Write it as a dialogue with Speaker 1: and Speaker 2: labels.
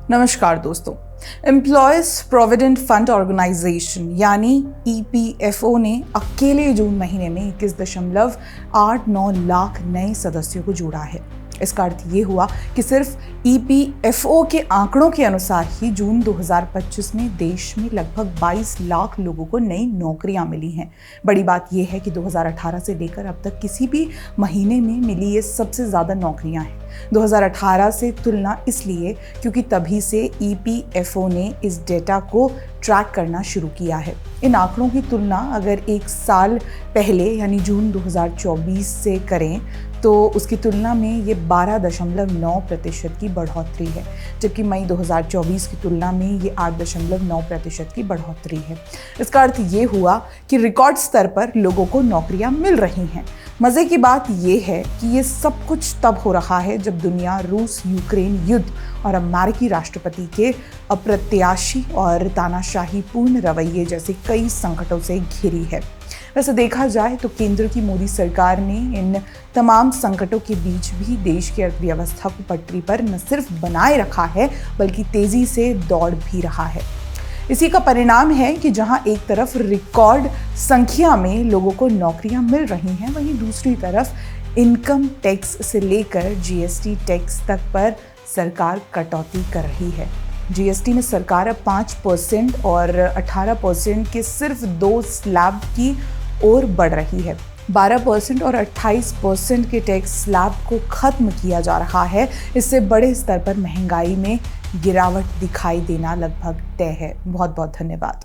Speaker 1: नमस्कार दोस्तों। Employees provident fund organisation यानी EPFO ने अकेले जून महीने में 21.89 लाख नए सदस्यों को जोड़ा है। इसका अर्थ ये हुआ कि सिर्फ EPFO के आंकड़ों के अनुसार ही जून 2025 में देश में लगभग 22 लाख लोगों को नई नौकरियां मिली हैं। बड़ी बात यह है कि 2018 से लेकर अब तक किसी भी महीने में मिली ये सबसे ज़्यादा नौकरियां हैं। 2018 से तुलना इसलिए क्योंकि तभी से EPFO ने इस डेटा को ट्रैक करना शुरू किया है। इन आंकड़ों की तुलना अगर एक साल पहले यानी जून 2024 से करें तो उसकी तुलना में ये 12.9% की बढ़ोतरी है, जबकि मई 2024 की तुलना में ये 8.9% की बढ़ोतरी है। इसका अर्थ ये हुआ कि रिकॉर्ड स्तर पर लोगों को नौकरियां मिल रही हैं। मज़े की बात ये है कि ये सब कुछ तब हो रहा है जब दुनिया रूस यूक्रेन युद्ध और अमेरिकी राष्ट्रपति के अप्रत्याशी और तानाशाही पूर्ण रवैये जैसे कई संकटों से घिरी है। वैसे देखा जाए तो केंद्र की मोदी सरकार ने इन तमाम संकटों के बीच भी देश की अर्थव्यवस्था को पटरी पर न सिर्फ बनाए रखा है बल्कि तेजी से दौड़ भी रहा है। इसी का परिणाम है कि जहां एक तरफ रिकॉर्ड संख्या में लोगों को नौकरियां मिल रही हैं, वहीं दूसरी तरफ इनकम टैक्स से लेकर GST टैक्स तक पर सरकार कटौती कर रही है। GST में सरकार अब 5% और 18% के सिर्फ 2 स्लैब की ओर बढ़ रही है। 12% और 28% के टैक्स स्लैब को खत्म किया जा रहा है। इससे बड़े स्तर पर महंगाई में गिरावट दिखाई देना लगभग तय है। बहुत बहुत धन्यवाद।